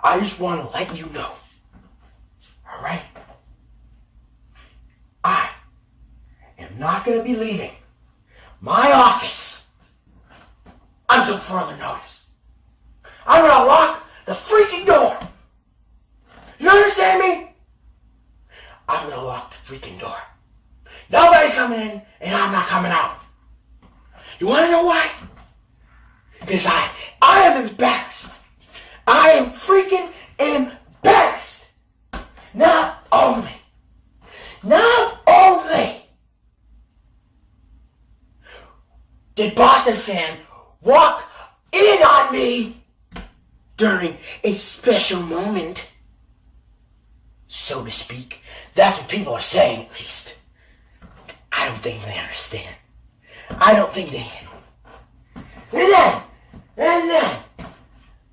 I just want to let you know. Alright? I am not going to be leaving my office until further notice. I'm going to lock the freaking door. You understand me? I'm going to lock the freaking door. Nobody's coming in and I'm not coming out. You want to know why? Because I am embarrassed. I am freaking embarrassed. Not only did Boston fan walk in on me during a special moment, so to speak. That's what people are saying, at least. I don't think they understand. I don't think they can. And then,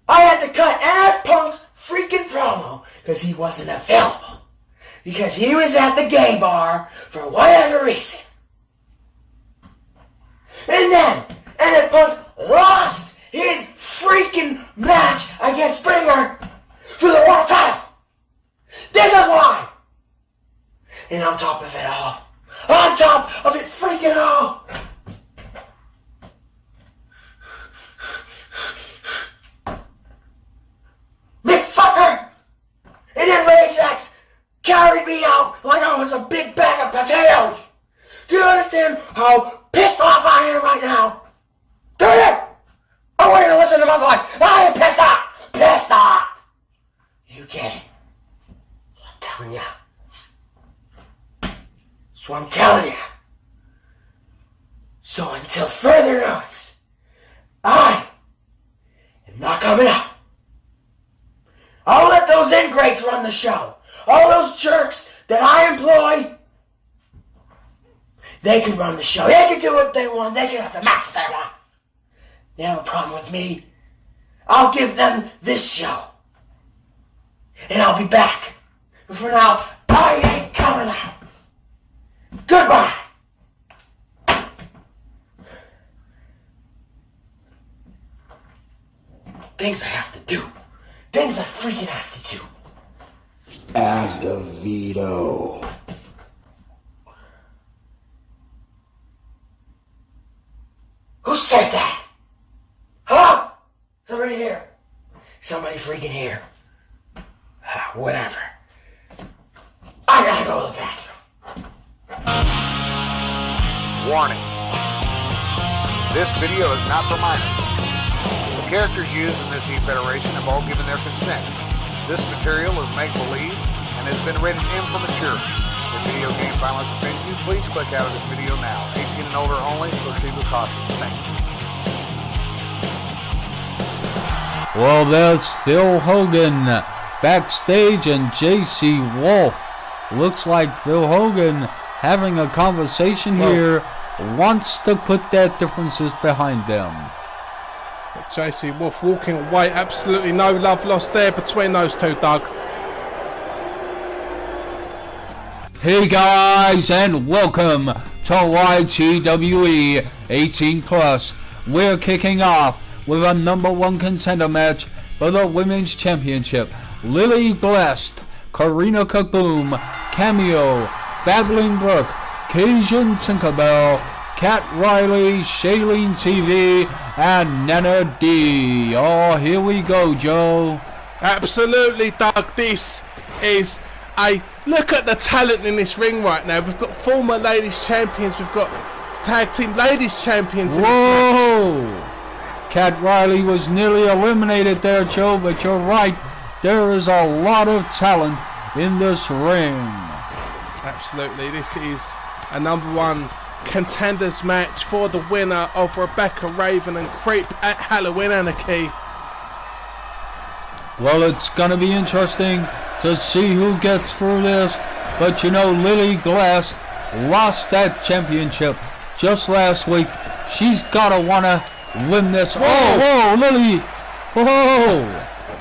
I had to cut NF Punk's freaking promo because he wasn't available. Because he was at the gay bar for whatever reason. And then, NF Punk lost his freaking match against Springer for the world title. This is why. And on top of it freaking all, McFucker and Nragedxx carried me out like I was a big bag of potatoes. Do you understand how pissed off I am right now? Do you? I want you to listen to my voice. I am pissed off. Pissed off. You get it? I'm telling you. That's what I'm telling you. So until further notice, I am not coming out. I'll let those ingrates run the show. All those jerks that I employ, they can run the show. They can do what they want. They can have the matches they want. They have a problem with me. I'll give them this show. And I'll be back. But for now, I ain't coming out. Goodbye. Things I have to do. Things I freaking have to do. Azevedo. Who said that? Huh? Somebody here. Somebody freaking here. Whatever. I gotta go to the bathroom. Warning. This video is not for minors. The characters used in this E-Federation have all given their consent. This material is make-believe and has been rated M for mature. If video game violence offends you, please click out of this video now. 18 and older only, proceed with caution. Thank you. Well, there's Phil Hogan backstage and JC Wolfe. Looks like Phil Hogan having a conversation here, wants to put their differences behind them. JC Wolfe walking away, absolutely no love lost there between those two, Doug. Hey guys, and welcome to YTWE 18 Plus. We're kicking off with a #1 contender match for the Women's Championship. Lily Blessed, Karina Kaboom, Cameo, Babbling Brooke, Cajun Tinkerbelle, Cat Riley, ShelleneTV, and Nanna D. Oh, here we go, Joe. Absolutely, Doug. This is a look at the talent in this ring right now. We've got former ladies champions. We've got tag team ladies champions in this match. Cat Riley was nearly eliminated there, Joe, but you're right. There is a lot of talent in this ring. Absolutely. This is a #1 contenders match for the winner of Rebecca Raven and Creep at Halloween Anarchy. Well, it's going to be interesting to see who gets through this. But you know, Lily Glass lost that championship just last week. She's got to want to win this. Whoa, Lily. Whoa.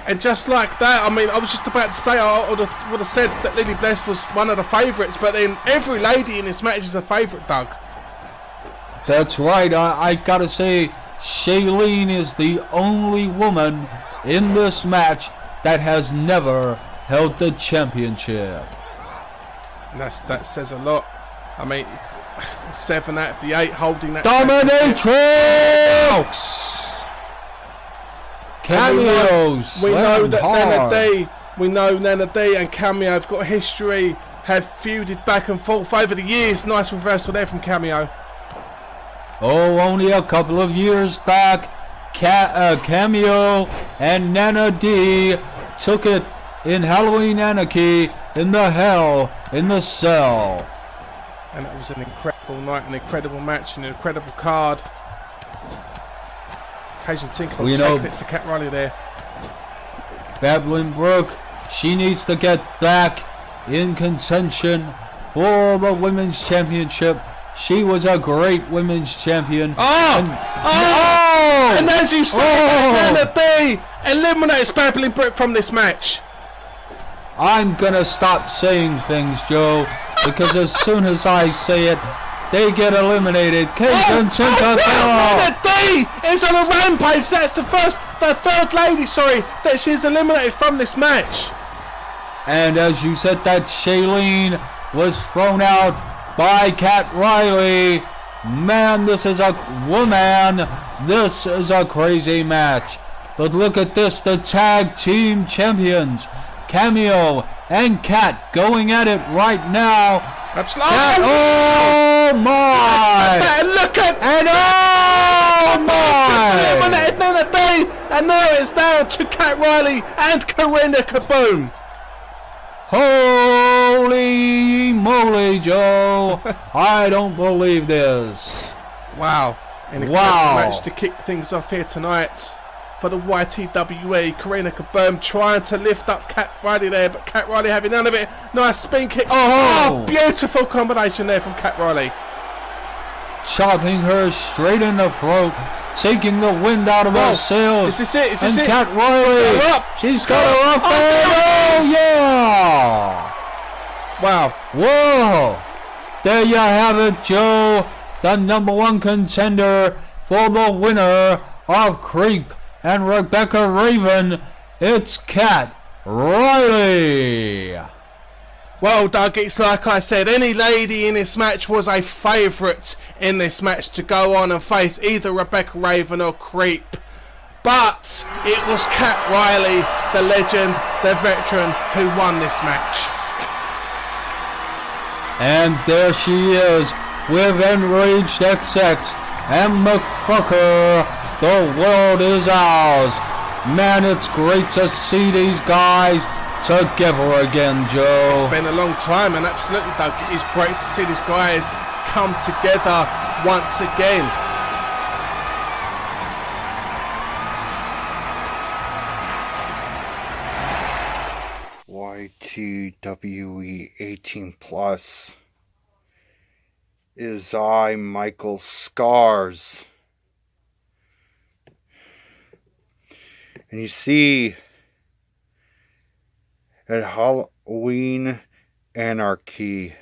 And just like that, I mean, I was just about to say, I would have said that Lily Bless was one of the favourites, but then every lady in this match is a favourite, Doug. That's right. I got to say, Shellene is the only woman in this match that has never held the championship. And that says a lot. I mean, 7 out of the 8 holding that. Dominatrix! Cameos. We know that Nanna D and Cameo have got a history, have feuded back and forth over the years. Nice reversal there from Cameo. Oh, only a couple of years back, Cameo and Nanna D took it in Halloween Anarchy in the Hell in the Cell. And it was an incredible night, an incredible match, an incredible card. Cajun Tinkerbelle taking it to Cat Riley there. Babbling Brooke, she needs to get back in contention for the Women's Championship. She was a great Women's Champion. And as you said, Nanna D eliminates Babbling Brooke from this match. I'm gonna stop saying things, Joe, because as soon as I say it, they get eliminated. Cajun Tinkerbelle. Nanna D is on a rampage. That's the third lady, that she's eliminated from this match. And as you said, that Shellene was thrown out by Cat Riley. Man, this is a woman. This is a crazy match. But look at this, the tag team champions, Cameo and Cat, going at it right now. Absolutely. Oh my! And look at oh my! Eliminated Nanna D, and now it's down to Cat Riley and Karina Kaboom. Holy moly, Joe! I don't believe this. Wow! An incredible match to kick things off here tonight for the YTWE. Karina Kaboom trying to lift up Cat Riley there, but Cat Riley having none of it. Nice spin kick. Oh, beautiful combination there from Cat Riley. Chopping her straight in the throat, taking the wind out of her sails. Is this it? Is this it? Cat Riley, she's got her up. Oh yeah! Wow. Whoa! There you have it, Joe. The #1 contender for the winner of Creep and Rebecca Raven. It's Cat Riley. Well, Doug, it's like I said, any lady in this match was a favourite in this match to go on and face either Rebecca Raven or Creep. But it was Cat Riley, the legend, the veteran, who won this match. And there she is with Nragedxx and McFucker. The world is ours. Man, it's great to see these guys together again, Joe. It's been a long time, and absolutely, Doug, it is great to see these guys come together once again. YTWE 18 plus is I, Michael Scars. And you see, at Halloween Anarchy,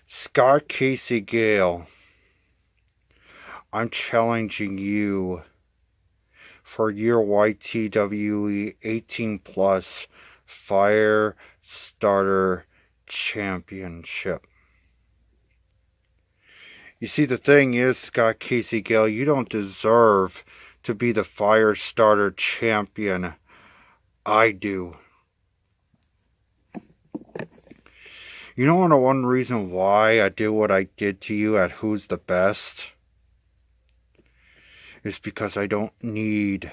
Scott Casey Gale, I'm challenging you for your YTWE 18 plus Fire Starter Championship. You see, the thing is, Scott Casey Gale, you don't deserve to be the Fire Starter Champion. I do. You know the one reason why I did what I did to you at Who's the Best? Is because I don't need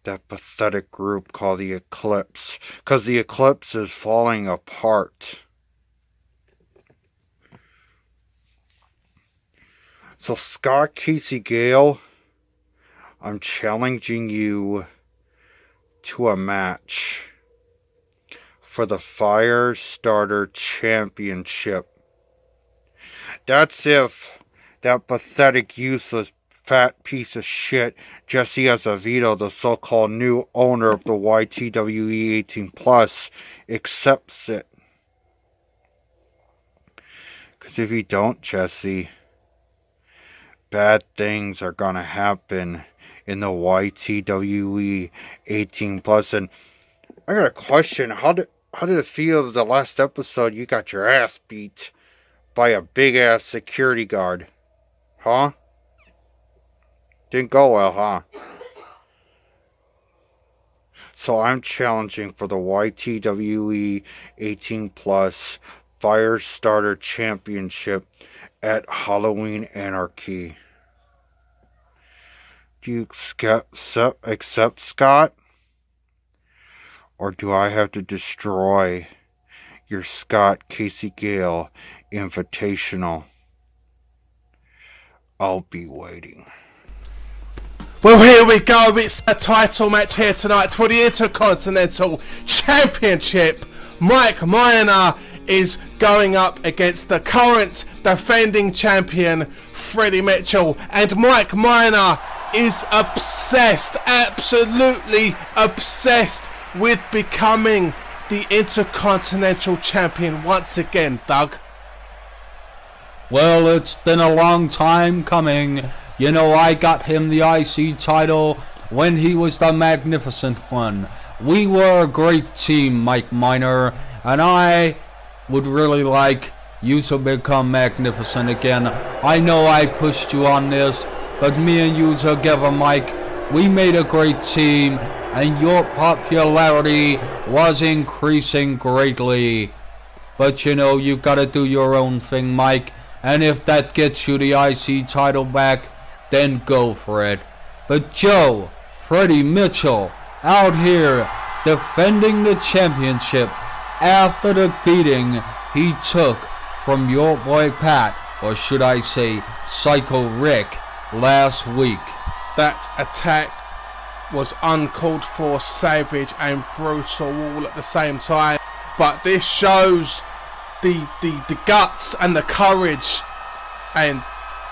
that pathetic group called the Eclipse. Because the Eclipse is falling apart. So Scott Casey Gale, I'm challenging you to a match for the Fire Starter Championship. That's if that pathetic, useless, fat piece of shit Jesse Azevedo, the so-called new owner of the YTWE 18 plus, accepts it. Because if you don't, Jesse, bad things are gonna happen in the YTWE 18 plus. And I got a question. How did it feel the last episode you got your ass beat by a big ass security guard? Huh? Didn't go well, huh? So I'm challenging for the YTWE 18 plus Fire Starter Championship at Halloween Anarchy. Do you accept, Scott? Or do I have to destroy your Scott Casey Gale Invitational? I'll be waiting. Well, here we go. It's a title match here tonight for the Intercontinental Championship. Mike Minor is going up against the current defending champion, Freddie Mitchell. And Mike Minor is obsessed, absolutely obsessed with becoming the Intercontinental Champion once again, Doug. Well, it's been a long time coming. You know, I got him the IC title when he was the Magnificent One. We were a great team, Mike Minor, and I would really like you to become Magnificent again. I know I pushed you on this, but me and you together, Mike, we made a great team, and your popularity was increasing greatly. But you know, you gotta do your own thing, Mike, and if that gets you the IC title back, then go for it. But Joe, Freddie Mitchell, out here defending the championship after the beating he took from your boy Pat, or should I say Psycho Rick, last week. That attack was uncalled for, savage and brutal all at the same time. But this shows the guts and the courage and,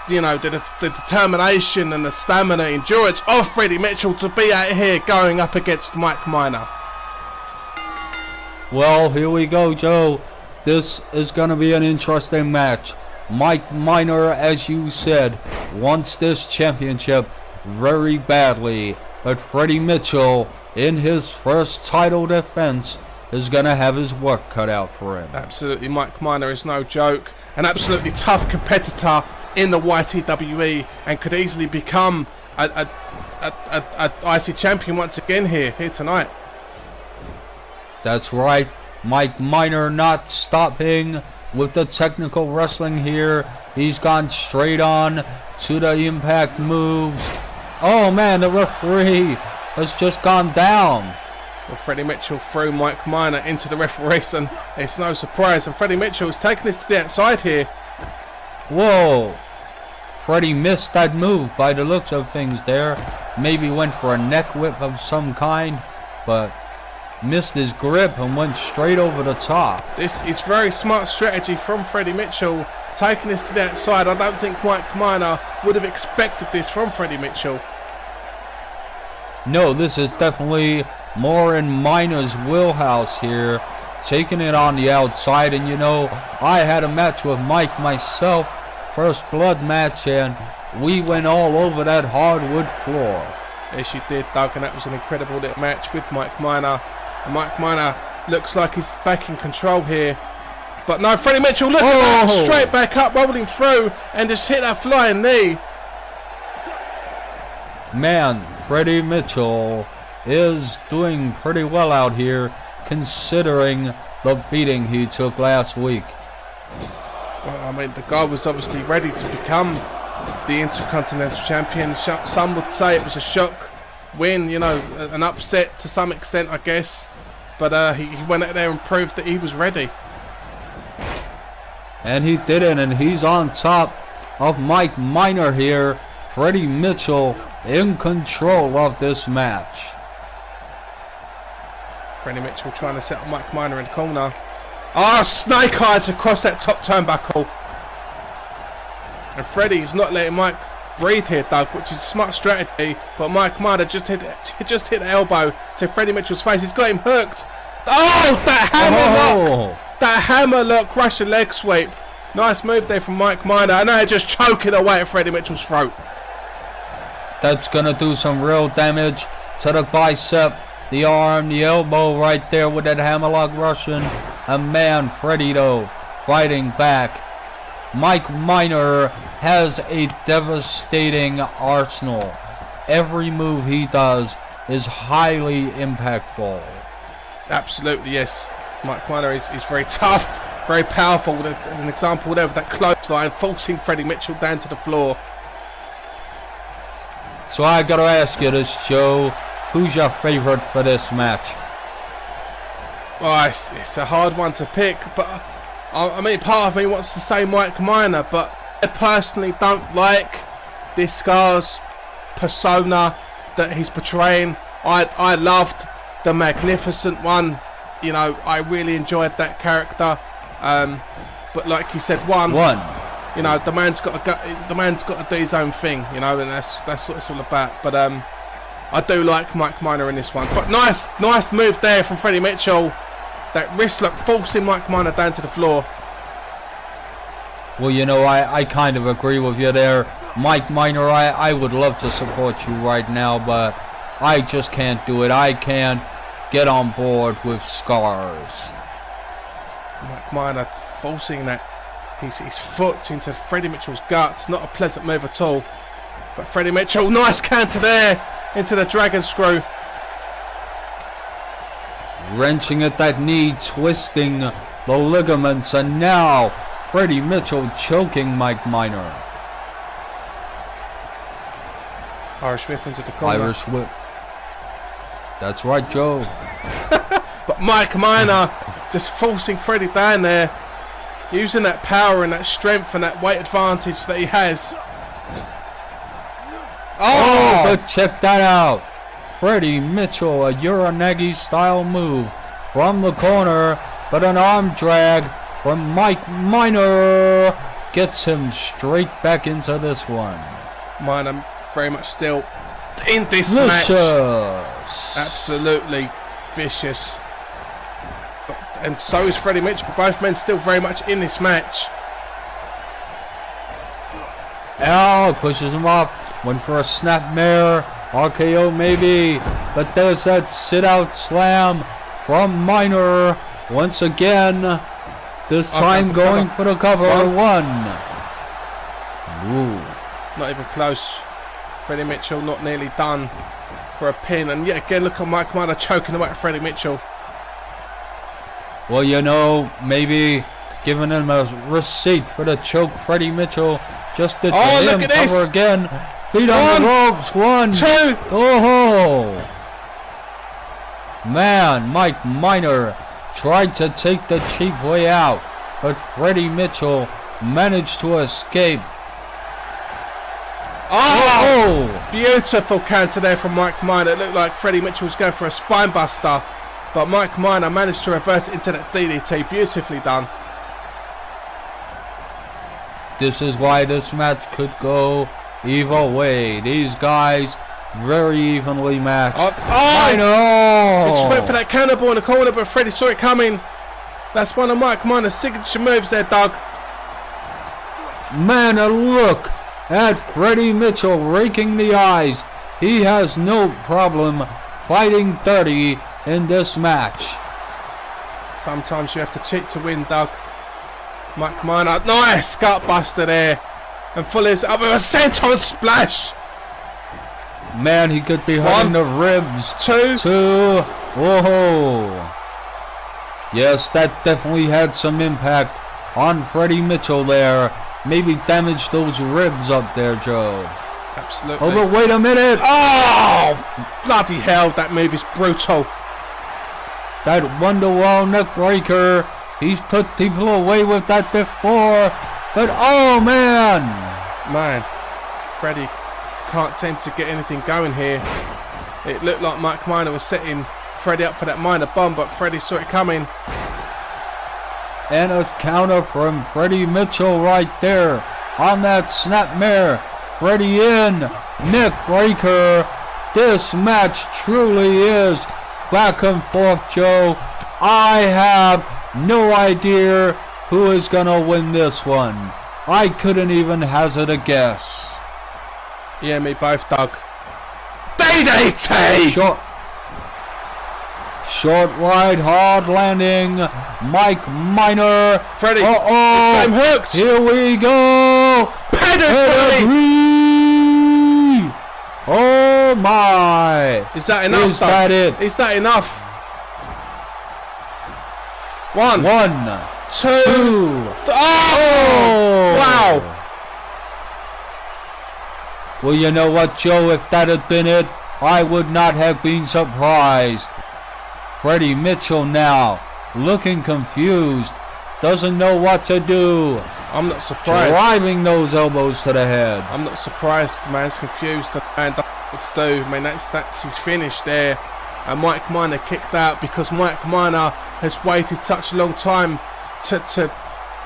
you know, the determination and the stamina, endurance of Freddie Mitchell to be out here going up against Mike Minor. Well, here we go, Joe. This is going to be an interesting match. Mike Minor, as you said, wants this championship very badly. But Freddie Mitchell, in his first title defense, is going to have his work cut out for him. Absolutely, Mike Minor is no joke. An absolutely tough competitor in the YTWE and could easily become a IC champion once again here tonight. That's right. Mike Minor not stopping with the technical wrestling here. He's gone straight on to the impact moves. Oh man, the referee has just gone down. Well, Freddie Mitchell threw Mike Minor into the referee, and it's no surprise. And Freddie Mitchell is taking this to the outside here. Whoa. Freddie missed that move by the looks of things there. Maybe went for a neck whip of some kind, but missed his grip and went straight over the top. This is very smart strategy from Freddie Mitchell, taking this to the outside. I don't think Mike Minor would have expected this from Freddie Mitchell. No, this is definitely more in Minor's wheelhouse here, taking it on the outside. And you know, I had a match with Mike myself, first blood match, and we went all over that hardwood floor. Yes, you did, Doug, and that was an incredible little match with Mike Minor. And Mike Minor looks like he's back in control here. But no, Freddie Mitchell, look at that, straight back up, rolling through, and just hit that flying knee. Man, Freddie Mitchell is doing pretty well out here, considering the beating he took last week. Well, I mean, the guy was obviously ready to become the Intercontinental Champion. Some would say it was a shock win, you know, an upset to some extent, I guess. But he went out there and proved that he was ready. And he did it, and he's on top of Mike Minor here. Freddie Mitchell in control of this match. Freddie Mitchell trying to set up Mike Minor in the corner. Ah, snake eyes across that top turnbuckle. And Freddie's not letting Mike breathe here, Doug, which is a smart strategy. But Mike Minor just hit the elbow to Freddie Mitchell's face. He's got him hooked. Oh, that hammer lock! That hammer lock, Russian leg sweep. Nice move there from Mike Minor. And now just choking away at Freddie Mitchell's throat. That's gonna do some real damage to the bicep, the arm, the elbow right there with that hammerlock Russian. And man, Freddie though, fighting back. Mike Miner has a devastating arsenal. Every move he does is highly impactful. Absolutely, yes. Mike Miner is very tough, very powerful. An example there with that clothesline, forcing Freddie Mitchell down to the floor. So I gotta ask you this, Joe. Who's your favorite for this match? Oh, it's a hard one to pick, but I mean, part of me wants to say Mike Miner, but I personally don't like this guy's persona that he's portraying. I loved the Magnificent One. You know, I really enjoyed that character. But like you said, you know, the man's got to do his own thing. You know, and that's what it's all about. But I do like Mike Miner in this one. But nice move there from Freddie Mitchell. That wrist lock forcing Mike Miner down to the floor. Well, you know, I kind of agree with you there. Mike Miner, I would love to support you right now, but I just can't do it. I can't get on board with Scars. Mike Miner forcing that his foot into Freddie Mitchell's guts. Not a pleasant move at all. But Freddie Mitchell, nice counter there into the dragon screw. Wrenching at that knee, twisting the ligaments, and now Freddie Mitchell choking Mike Miner. Irish whip into the corner. Irish whip. That's right, Joe. But Mike Miner just forcing Freddie down there, using that power and that strength and that weight advantage that he has. Oh, but check that out. Freddie Mitchell, a Nragedxx style move from the corner, but an arm drag from Mike Miner gets him straight back into this one. Miner very much still in this match. Absolutely vicious. And so is Freddie Mitchell. Both men still very much in this match. Al pushes him off. Went for a snapmare. RKO maybe. But there's that sit-out slam from Miner. Once again. This time going for the cover. One. Ooh. Not even close. Freddie Mitchell not nearly done for a pin. And yet again, look at Mike Miner choking away at Freddie Mitchell. Well, you know, maybe giving him a receipt for the choke Freddie Mitchell just did to him. Look at this. Cover again. Feet on the ropes. 1, 2. Oh! Man, Mike Miner tried to take the cheap way out, but Freddie Mitchell managed to escape. Oh! Beautiful counter there from Mike Miner. It looked like Freddie Mitchell was going for a spine buster, but Mike Miner managed to reverse it into that DDT. Beautifully done. This is why this match could go either way. These guys very evenly matched. I know. Just went for that cannonball in the corner, but Freddie saw it coming. That's one of Mike Miner's signature moves there, Doug. Man, a look at Freddie Mitchell raking the eyes. He has no problem fighting dirty in this match. Sometimes you have to cheat to win, Doug. Mike Miner, nice gut buster there. And Fuller's up with a senton splash. Man, he could be hurting the ribs. 2. Whoa. Yes, that definitely had some impact on Freddie Mitchell there. Maybe damaged those ribs up there, Joe. Absolutely. Oh, but wait a minute. Oh, bloody hell, that move is brutal. That Wonderwall neck breaker. He's put people away with that before. But oh, man. Man, Freddie can't seem to get anything going here. It looked like Mike Miner was setting Freddie up for that minor bomb, but Freddie saw it coming. And a counter from Freddie Mitchell right there on that snapmare. Freddie in, neck breaker. This match truly is back and forth, Joe. I have no idea who is gonna win this one. I couldn't even hazard a guess. Yeah, me both, Doug. DDT! Short ride, hard landing. Mike Minor. Freddie, uh-oh. it's hooked. Here we go. Pedigree. Oh my. Is that enough? Is that it? Is that enough? One. 2. Oh! Wow. Well, you know what, Joe? If that had been it, I would not have been surprised. Freddie Mitchell now, looking confused, doesn't know what to do. I'm not surprised. Driving those elbows to the head. I'm not surprised. The man's confused and doesn't know what to do. I mean, that's his finish there. And Mike Minor kicked out because Mike Minor has waited such a long time to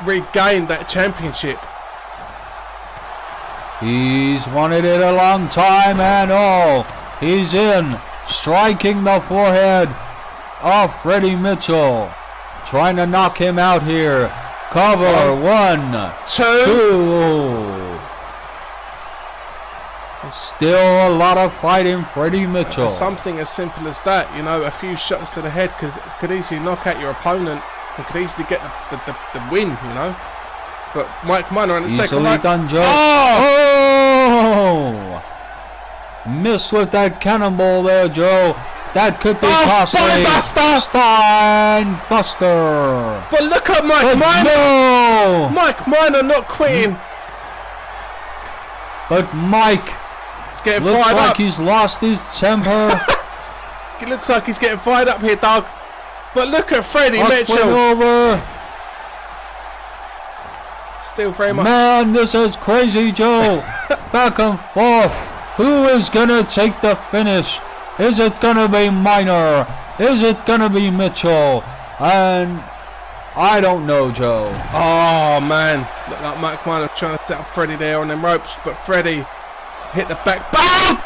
regain that championship. He's wanted it a long time, and he's in, striking the forehead of Freddie Mitchell, trying to knock him out here. Cover. 1, 2. Still a lot of fighting, Freddie Mitchell. Something as simple as that, you know, a few shots to the head could easily knock out your opponent and could easily get the win, you know. But Mike Minor on the second easily right. done, Joe. Oh! Missed with that cannonball there, Joe. That could be costly. Spine buster. But look at Mike Minor. No. Mike Minor not quitting. But Mike getting looks fired like up. He's lost his temper. It looks like he's getting fired up here, Doug. But look at Freddie Mitchell. Over. Still very much. Man, this is crazy, Joe. Back and forth. Who is gonna take the finish? Is it gonna be Minor? Is it gonna be Mitchell? And I don't know, Joe. Oh man, look like Mike Minor trying to set up Freddie there on them ropes, but Freddie hit the back. Oh,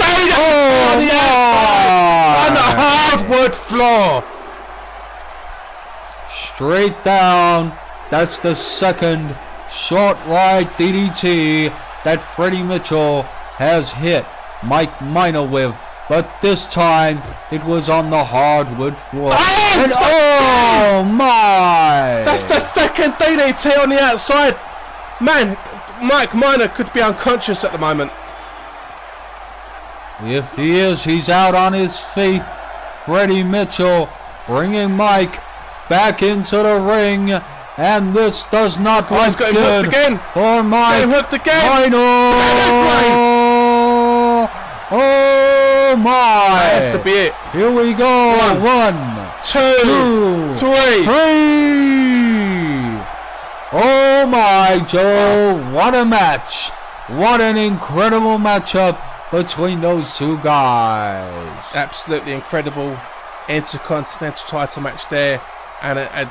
on the outside on the hardwood floor. Straight down. That's the second short ride DDT that Freddie Mitchell has hit Mike Minor with. But this time, it was on the hardwood floor. And oh my! That's the second DDT on the outside. Man, Mike Minor could be unconscious at the moment. If he is, he's out on his feet. Freddie Mitchell bringing Mike back into the ring. And this does not look got him good hooked again. for Mike Minor. Oh my! That has to be it. Here we go. 1, 2, 3. Oh my, Joe! What a match! What an incredible matchup between those two guys. Absolutely incredible Intercontinental title match there, and a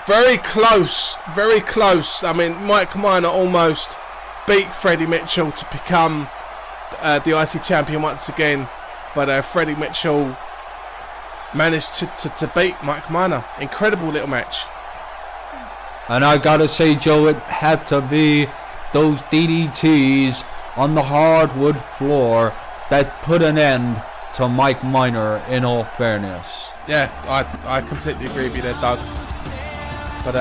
very close, very close. I mean, Mike Minor almost beat Freddie Mitchell to become the IC champion once again, but Freddie Mitchell managed to beat Mike Minor. Incredible little match. And I gotta say, Joe, it had to be those DDTs on the hardwood floor that put an end to Mike Minor, in all fairness. Yeah, I completely agree with you there, Doug. But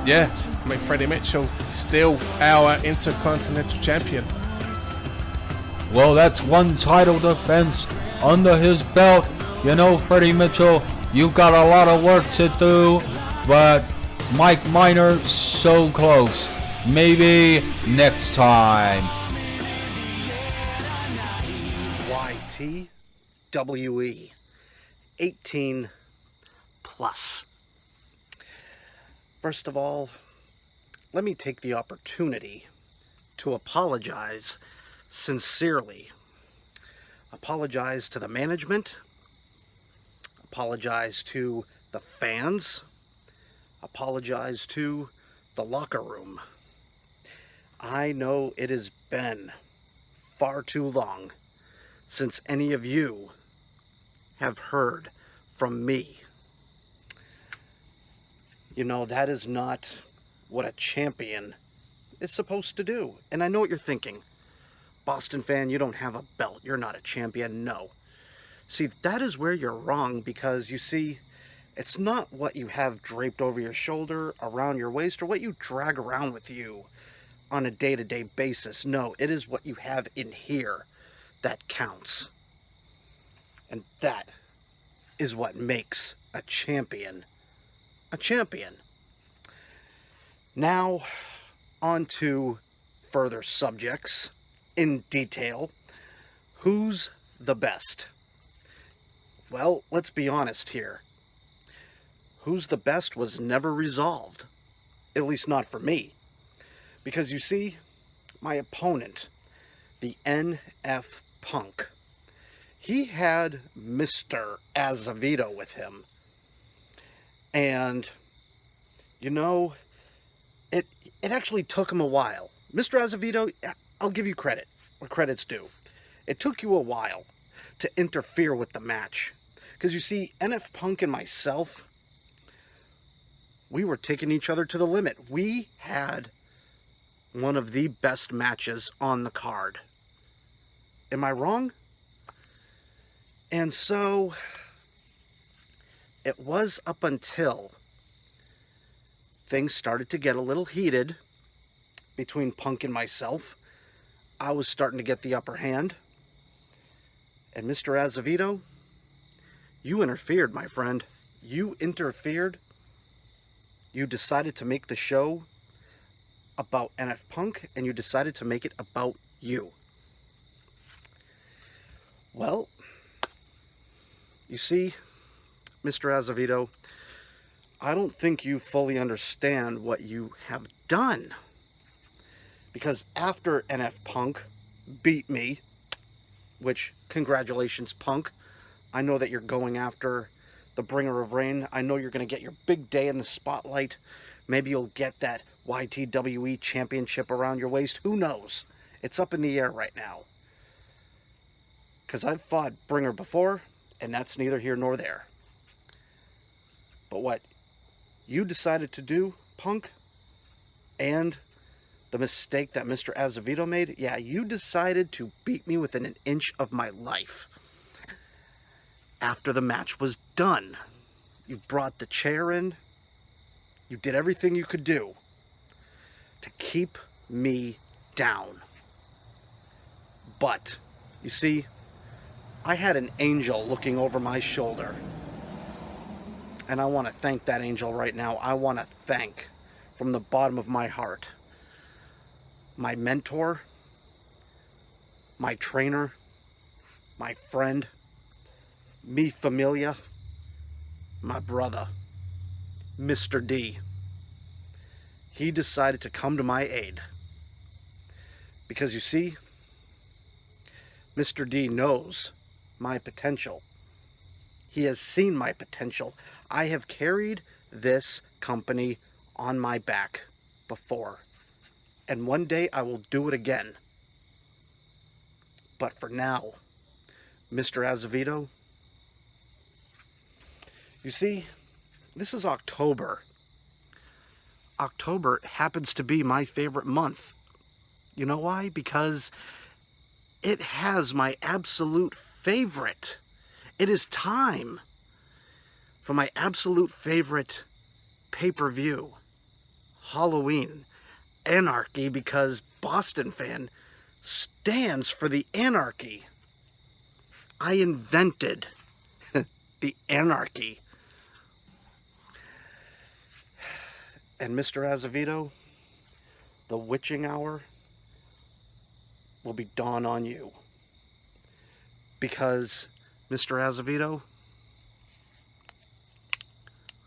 yeah, I mean, Freddie Mitchell still our Intercontinental champion. Well, that's one title defense under his belt. You know, Freddie Mitchell, you've got a lot of work to do, but Mike Minor, so close. Maybe next time. YTWE 18 plus. First of all, let me take the opportunity to apologize sincerely. Apologize to the management, apologize to the fans, apologize to the locker room. I know it has been far too long since any of you have heard from me. You know, that is not what a champion is supposed to do. And I know what you're thinking. Boston fan, you don't have a belt. You're not a champion. No. See, that is where you're wrong, because you see, it's not what you have draped over your shoulder, around your waist, or what you drag around with you on a day-to-day basis. No, it is what you have in here that counts. And that is what makes a champion a champion. Now, on to further subjects in detail. Who's the best? Well, let's be honest here. Who's the best was never resolved. At least not for me. Because you see, my opponent, the NF Punk, he had Mr. Azevedo with him. And, you know, it actually took him a while. Mr. Azevedo, I'll give you credit where credit's due. It took you a while to interfere with the match. Because you see, NF Punk and myself, we were taking each other to the limit. We had one of the best matches on the card. Am I wrong? And so, it was up until things started to get a little heated between Punk and myself. I was starting to get the upper hand. And Mr. Azevedo, you interfered, my friend. You interfered. You decided to make the show about NF Punk, and you decided to make it about you. Well, you see, Mr. Azevedo, I don't think you fully understand what you have done. Because after NF Punk beat me, which, congratulations, Punk. I know that you're going after the Bringer of Rain. I know you're going to get your big day in the spotlight. Maybe you'll get that YTWE championship around your waist. Who knows? It's up in the air right now. Because I've fought Bringer before, and that's neither here nor there. But what you decided to do, Punk, and the mistake that Mr. Azevedo made, yeah, you decided to beat me within an inch of my life. After the match was done, you brought the chair in. You did everything you could do to keep me down. But, you see, I had an angel looking over my shoulder. And I want to thank that angel right now. I want to thank, from the bottom of my heart, my mentor, my trainer, my friend, mi familia, my brother, Mr. D. He decided to come to my aid. Because you see, Mr. D knows my potential. He has seen my potential. I have carried this company on my back before. And one day I will do it again. But for now, Mr. Azevedo, you see, this is October. October happens to be my favorite month. You know why? Because it has my absolute favorite. It is time for my absolute favorite pay-per-view, Halloween Anarchy, because Boston Fan stands for the anarchy. I invented the anarchy. And Mr. Azevedo, the witching hour will be dawn on you. Because, Mr. Azevedo,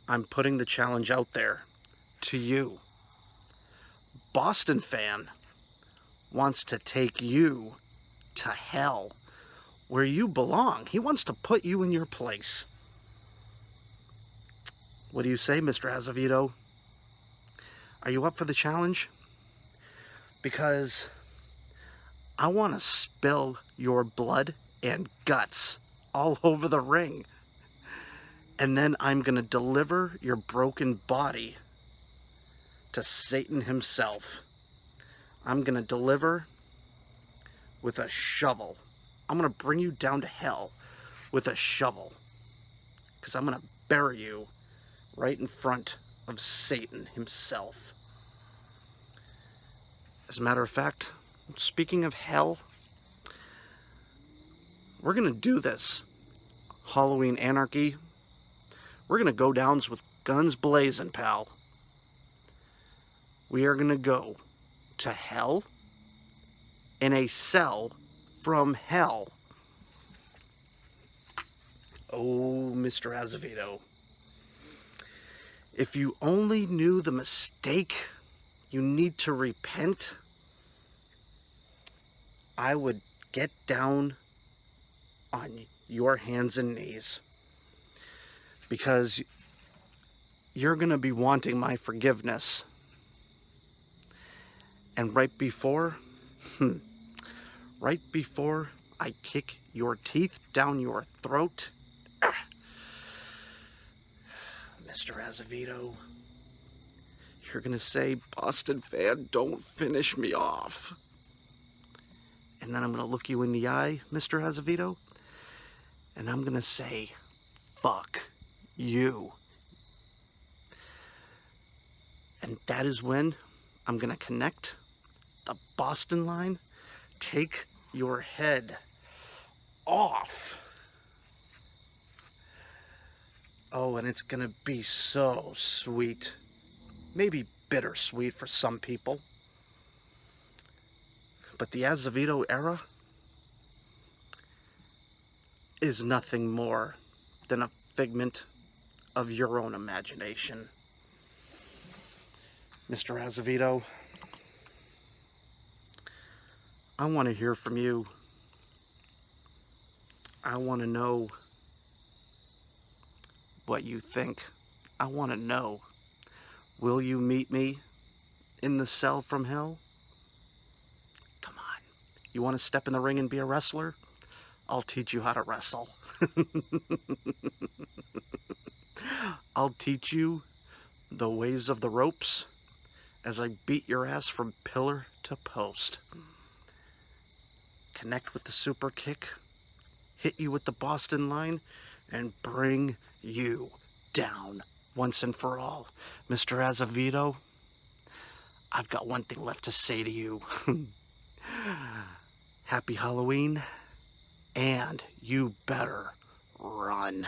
I'm putting the challenge out there to you. Boston Fan wants to take you to hell, where you belong. He wants to put you in your place. What do you say, Mr. Azevedo? Are you up for the challenge? Because I want to spill your blood and guts all over the ring. And then I'm going to deliver your broken body to Satan himself. I'm going to deliver with a shovel. I'm gonna bring you down to hell with a shovel. Because I'm gonna bury you right in front of Satan himself. As a matter of fact, speaking of hell, we're gonna do this. Halloween anarchy. We're gonna go down with guns blazing, pal. We are gonna go to hell in a cell from hell. Oh, Mr. Azevedo. If you only knew the mistake you need to repent, I would get down on your hands and knees. Because you're going to be wanting my forgiveness. And right before I kick your teeth down your throat, Mr. Azevedo, you're going to say, Boston fan, don't finish me off. And then I'm going to look you in the eye, Mr. Azevedo, and I'm going to say, fuck you. And that is when I'm going to connect the Boston line, take your head off. Oh, and it's going to be so sweet. Maybe bittersweet for some people. But the Azevedo era is nothing more than a figment of your own imagination. Mr. Azevedo, I want to hear from you. I want to know what you think. I want to know, will you meet me in the cell from hell? Come on. You want to step in the ring and be a wrestler? I'll teach you how to wrestle. I'll teach you the ways of the ropes as I beat your ass from pillar to post. Connect with the super kick, hit you with the Boston line, and bring you down once and for all. Mr. Azevedo, I've got one thing left to say to you. Happy Halloween, and you better run.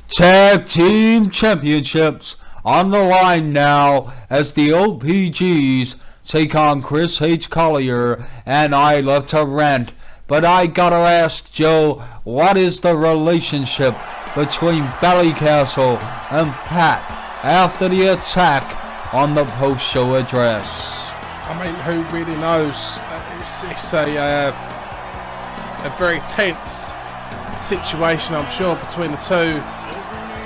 Tag Team Championships on the line now as the OPGs take on Chris H. Collier and I Love to Rant. But I gotta ask Joe, what is the relationship between Ballycastle and Pat after the attack on the post-show address? I mean, who really knows? It's a very tense situation, I'm sure, between the two.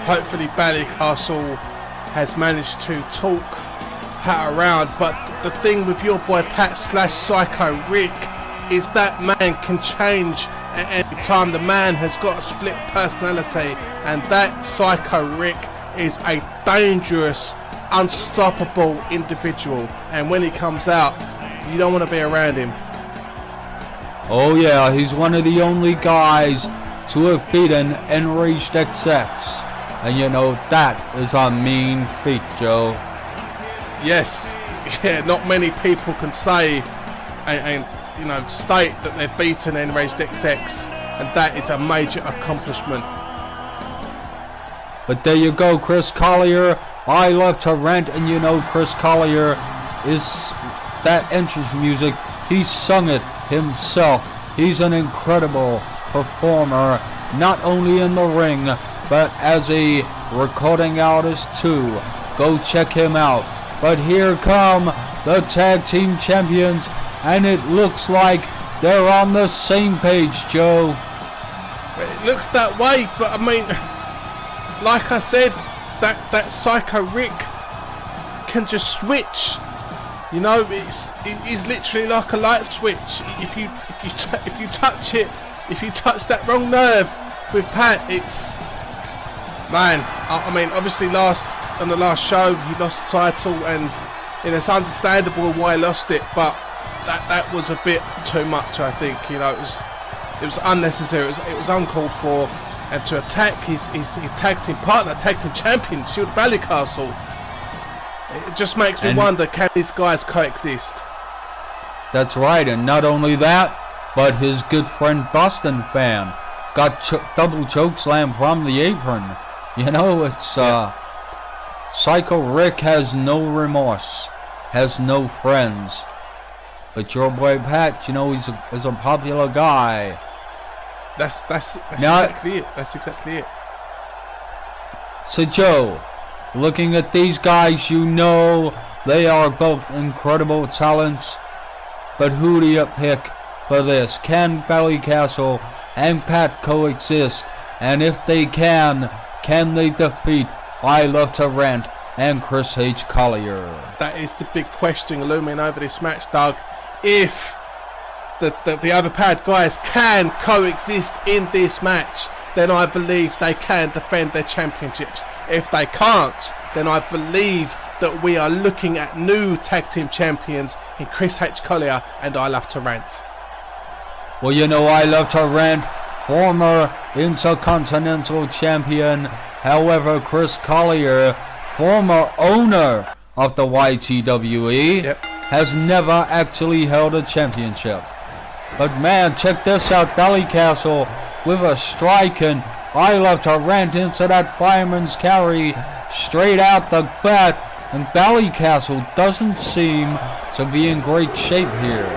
Hopefully Ballycastle has managed to talk Pat around, but the thing with your boy Pat / Psycho Rick is that man can change at any time. The man has got a split personality, and that Psycho Rick is a dangerous, unstoppable individual, and when he comes out, you don't want to be around him. Oh yeah, he's one of the only guys to have beaten Nragedxx. And you know, that is a mean feat, Joe. Yes, yeah, not many people can say and you know, state that they've beaten Nragedxx, and that is a major accomplishment. But there you go, Chris Collier. I Love to Rant, and you know Chris Collier is that entrance music. He sung it himself. He's an incredible performer, not only in the ring, but as a recording artist too. Go check him out. But here come the tag team champions, and it looks like they're on the same page, Joe. It looks that way, but I mean, like I said, that Psycho Rick can just switch. You know, it's literally like a light switch. If you touch it, if you touch that wrong nerve with Pat, it's, man. I mean, obviously on the last show he lost the title, and it's understandable why he lost it. But that was a bit too much. I think, you know, it was unnecessary. It was uncalled for, and to attack his tag team partner, tag team champion, Shield Ballycastle. It just makes me wonder, can these guys coexist? That's right, and not only that, but his good friend Boston Fan got double chokeslam from the apron. You know, it's Psycho Rick has no remorse, has no friends. But your boy Pat, you know, he's a popular guy. That's exactly it. That's exactly it. So Joe, looking at these guys, you know they are both incredible talents. But who do you pick for this? Can Ballycastle and Pat coexist? And if they can they defeat I Love to Rant and Chris H. Collier? That is the big question looming over this match, Doug. If the other Pat guys can coexist in this match, then I believe they can defend their championships. If they can't, then I believe that we are looking at new tag team champions in Chris H. Collier and I Love to Rant. Well, you know, I Love to Rant, former Intercontinental champion. However, Chris Collier, former owner of the YTWE, has never actually held a championship. But man, check this out, Ballycastle with a strike, and I Love to Rant into that fireman's carry straight out the bat, and Ballycastle doesn't seem to be in great shape here.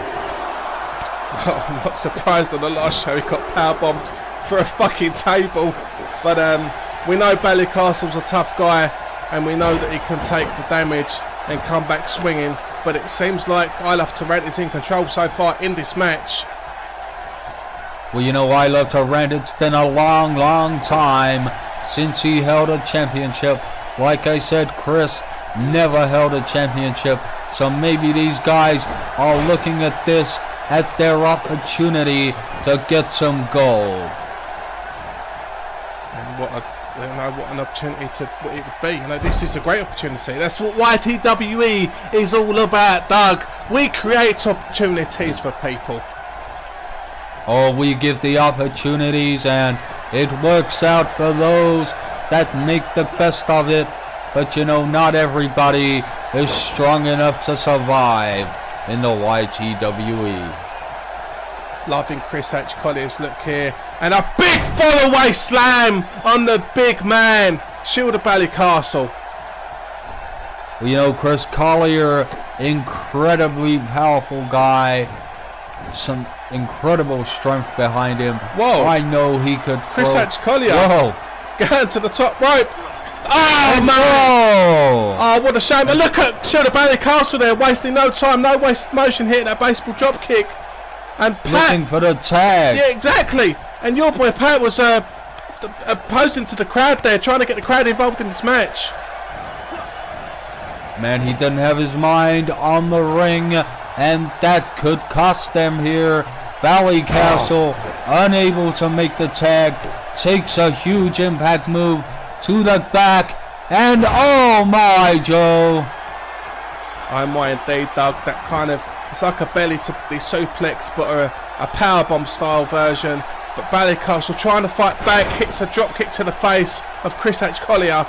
Well, I'm not surprised on the last show he got powerbombed for a fucking table, but we know Ballycastle's a tough guy, and we know that he can take the damage and come back swinging, but it seems like I Love to Rant is in control so far in this match. Well, you know, I Love to Rant, it's been a long, long time since he held a championship. Like I said, Chris never held a championship, so maybe these guys are looking at this at their opportunity to get some gold. And what an opportunity it would be. You know, this is a great opportunity. That's what YTWE is all about, Doug. We create opportunities for people. Oh, we give the opportunities, and it works out for those that make the best of it. But you know, not everybody is strong enough to survive in the YTWE. Loving Chris H. Collier's look here, and a big follow-away slam on the big man, Shield of Ballycastle. Well, you know, Chris Collier, incredibly powerful guy, some incredible strength behind him. Whoa! I know he could. Chris H. Collier. Whoa! Going to the top rope. Oh man! Oh, what a shame! And look at Shield of Ballycastle there, wasting no time, no wasted motion, hitting that baseball drop kick. And Pat, looking for the tag. Yeah, exactly. And your boy Pat was opposing to the crowd there, trying to get the crowd involved in this match. Man, he didn't have his mind on the ring, and that could cost them here. Ballycastle, unable to make the tag, takes a huge impact move to the back, and oh my, Joe. Oh my, indeed, Doug. That kind of, it's like a belly to the suplex, but a powerbomb style version. But Ballycastle trying to fight back, hits a drop kick to the face of Chris H. Collier.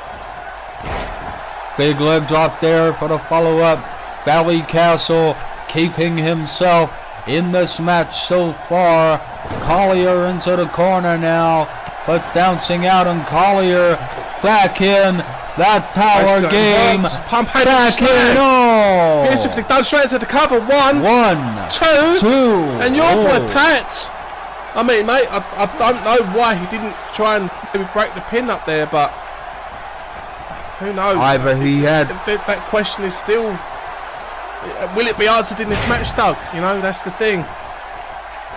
Big leg drop there for the follow-up. Ballycastle keeping himself in this match so far. Collier into the corner now, but bouncing out, and Collier back in. That power game. Pump back in. Oh! Beautifully done, straight into the cover. One, two. And your boy Pat. I mean, mate, I don't know why he didn't try and maybe break the pin up there, but who knows? Either he had. That question is still. Will it be answered in this match, Doug? You know, that's the thing.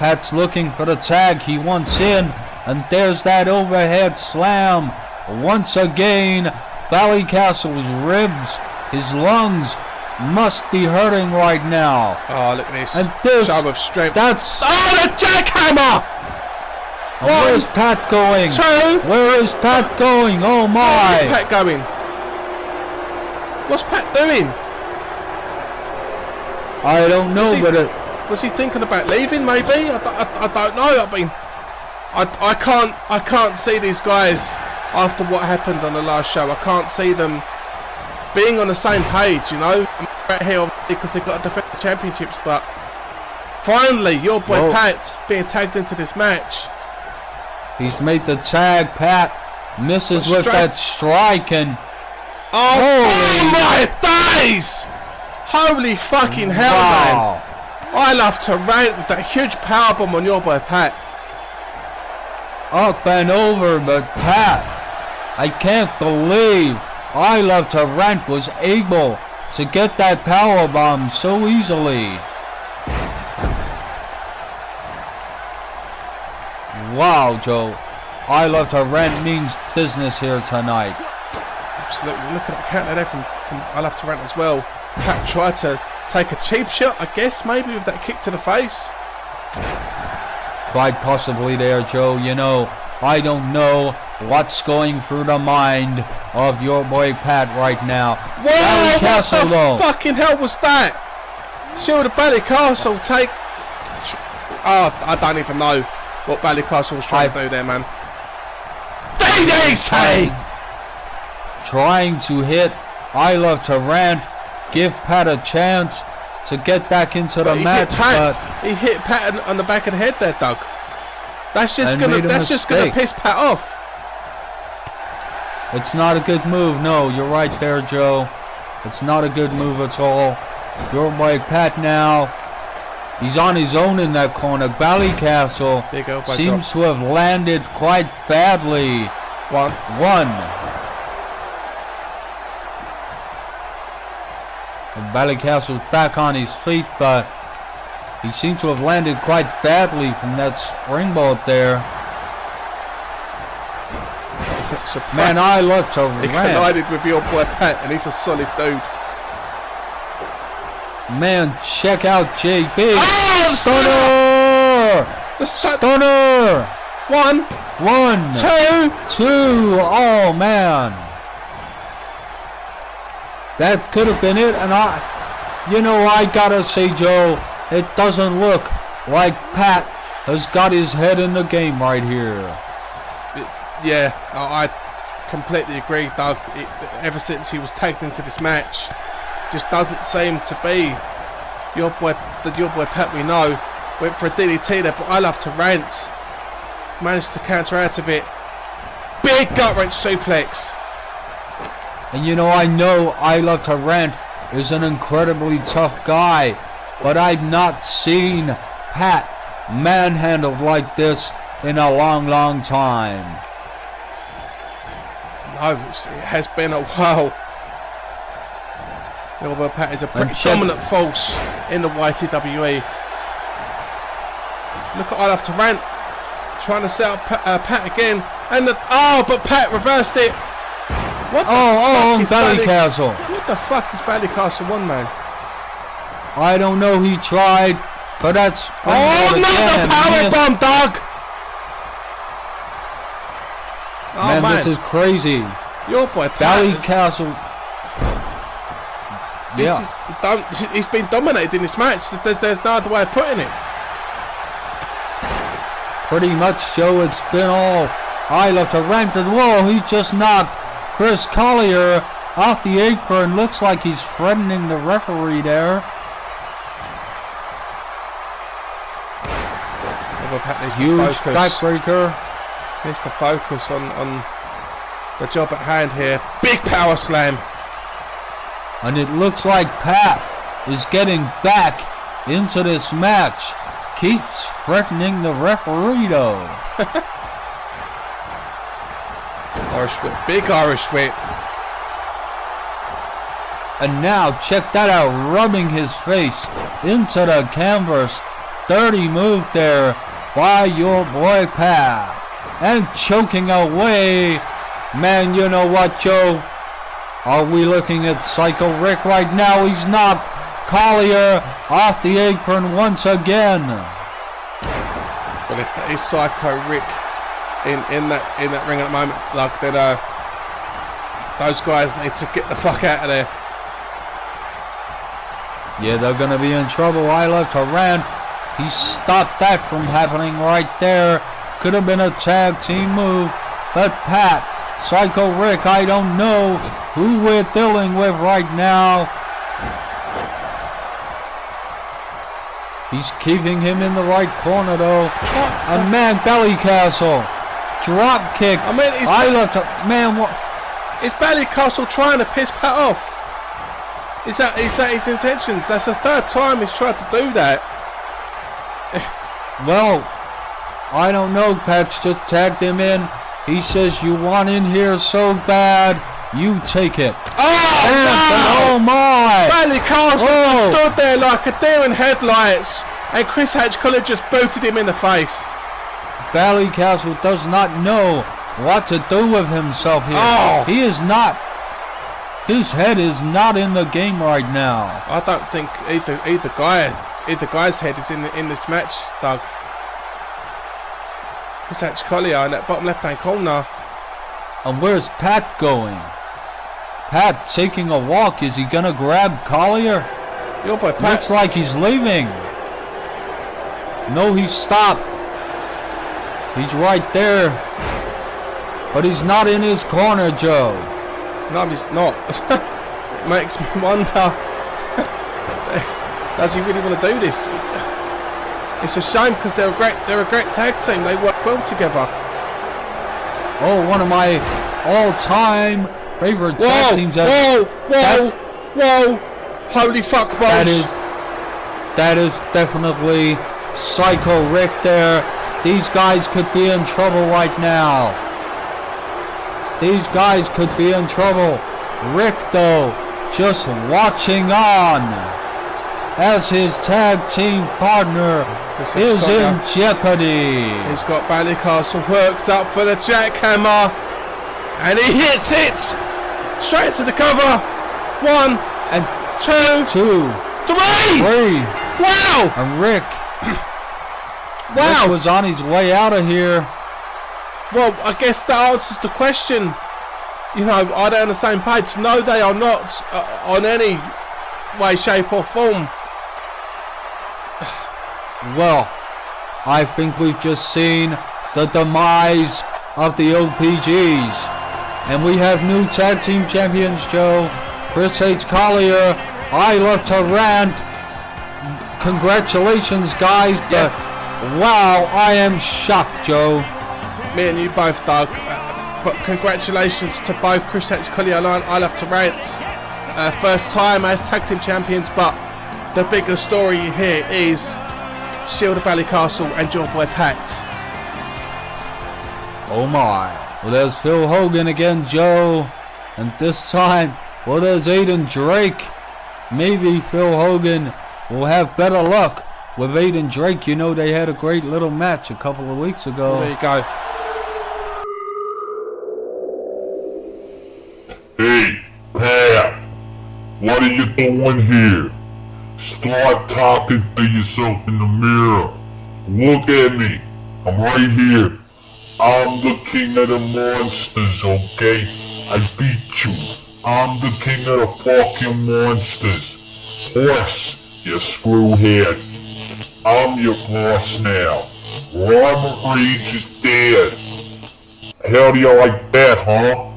Pat's looking for the tag. He wants in, and there's that overhead slam. Once again, Ballycastle's ribs, his lungs must be hurting right now. Oh, look at this. And this show of strength. That's. Oh, the jackhammer! Where's Pat going? Two. Where is Pat going? Oh my! Where's Pat going? What's Pat doing? I don't know, but Was he thinking about leaving? Maybe. I don't know. I mean, I can't see these guys after what happened on the last show. I can't see them being on the same page. You know, I'm right here because they got to defend the championships, but finally, your boy Pat's being tagged into this match. He's made the tag. Pat misses with that strike and. Oh my days! Holy fucking hell, man! I love to rant with that huge powerbomb on your boy Pat. Up and over, but Pat, I can't believe I Love to Rant was able to get that powerbomb so easily. Wow, Joe. I Love to Rant means business here tonight. Absolutely. Look at that counter there from I Love to Rant as well. Pat tried to take a cheap shot, I guess, maybe with that kick to the face. Quite possibly there, Joe. You know, I don't know what's going through the mind of your boy Pat right now. Whoa, Ballycastle, what the fucking hell was that? Sure, the Ballycastle take... Oh, I don't even know what Ballycastle was trying to do there, man. DDT! Trying to hit I Love to Rant, give Pat a chance to get back into the match, but he hit Pat on the back of the head there, Doug. That's just gonna piss Pat off. It's not a good move. No, you're right there, Joe. It's not a good move at all. Your boy Pat now, he's on his own in that corner. Ballycastle seems to have landed quite badly. One. And Ballycastle's back on his feet, but he seems to have landed quite badly from that springboard there. Man, I Love to Rant. He collided with your boy Pat, and he's a solid dude. Man, check out JB. Oh, Stunner! Stunner! One. Two. Oh, man. That could have been it, and I gotta say, Joe, it doesn't look like Pat has got his head in the game right here. Yeah, I completely agree, Doug. Ever since he was tagged into this match, just doesn't seem to be your boy Pat we know. Went for a DDT there, but I Love to Rant managed to counter out a bit. Big gut wrench suplex. And you know I Love to Rant is an incredibly tough guy, but I've not seen Pat manhandled like this in a long time. No, it has been a while. Your Pat is a pretty dominant force in the YTWE. Look at I Love to Rant trying to set up Pat again, and but Pat reversed it. What the fuck is Ballycastle? What the fuck is Ballycastle one, man? I don't know. He tried, but that's not the powerbomb, dog. Man, this is crazy. Your boy Ballycastle. He's been dominated in this match. There's no other way of putting it. Pretty much, Joe. It's been all I Love to Rant. Whoa, he just knocked H Collier off the apron. Looks like he's threatening the referee there. Huge backbreaker. Needs to focus on the job at hand here. Big power slam. And it looks like Pat is getting back into this match. Keeps threatening the referee though. Irish whip, big Irish whip. And now check that out, rubbing his face into the canvas. Dirty move there by your boy Pat. And choking away. Man, you know what, Joe? Are we looking at Psycho Rick right now? He's knocked Collier off the apron once again. But if that is Psycho Rick in that ring at the moment, like then those guys need to get the fuck out of there. Yeah, they're gonna be in trouble. I Love to Rant He stopped that from happening right there. Could have been a tag team move. But Pat, Psycho Rick, I don't know who we're dealing with right now. He's keeping him in the right corner though. And man, Ballycastle. Drop kick. I mean, what? Is Ballycastle trying to piss Pat off? Is that his intentions? That's the third time he's tried to do that. Well, I don't know. Pat's just tagged him in. He says, you want in here so bad, you take it. Oh my! Ballycastle stood there like a deer in headlights, and Chris H Collier just booted him in the face. Ballycastle does not know what to do with himself here. Oh. He is not. His head is not in the game right now. I don't think either guy's head is in this match, Doug. Chris H Collier in that bottom left-hand corner. And where's Pat going? Pat taking a walk. Is he gonna grab Collier? Your boy Pat. Looks like he's leaving. No, he stopped. He's right there. But he's not in his corner, Joe. No, he's not. Makes me wonder. Does he really want to do this? It's a shame because they're a great tag team. They work well together. Oh, one of my all-time favorite tag teams. Whoa! Holy fuck balls! That is definitely Psycho Rick there. These guys could be in trouble right now. These guys could be in trouble. Rick, though, just watching on as his tag team partner is in jeopardy. He's got Ballycastle worked up for the jackhammer, and he hits it straight to the cover. 1 and 2, 3. Wow! And Rick was on his way out of here. Well, I guess that answers the question. You know, are they on the same page? No, they are not on any way, shape or form. Well, I think we've just seen the demise of the OPGs. And we have new tag team champions, Joe. Chris H Collier. I love to rant. Congratulations, guys. Yeah. Wow, I am shocked, Joe. Me and you both, Doug. But congratulations to both Chris H Collier and I love to rant. First time as tag team champions, but the bigger story here is Shield of Ballycastle and your boy Pat. Oh my. Well, there's Phil Hogan again, Joe. And this time, well, there's Aidan Drake. Maybe Phil Hogan will have better luck with Aidan Drake. You know, they had a great little match a couple of weeks ago. There you go. Hey, Pat, what are you doing here? Start talking to yourself in the mirror. Look at me. I'm right here. I'm the king of the monsters, okay? I beat you. I'm the king of the fucking monsters. Horse, you screwhead. I'm your boss now. Nragedxx is dead. How do you like that, huh?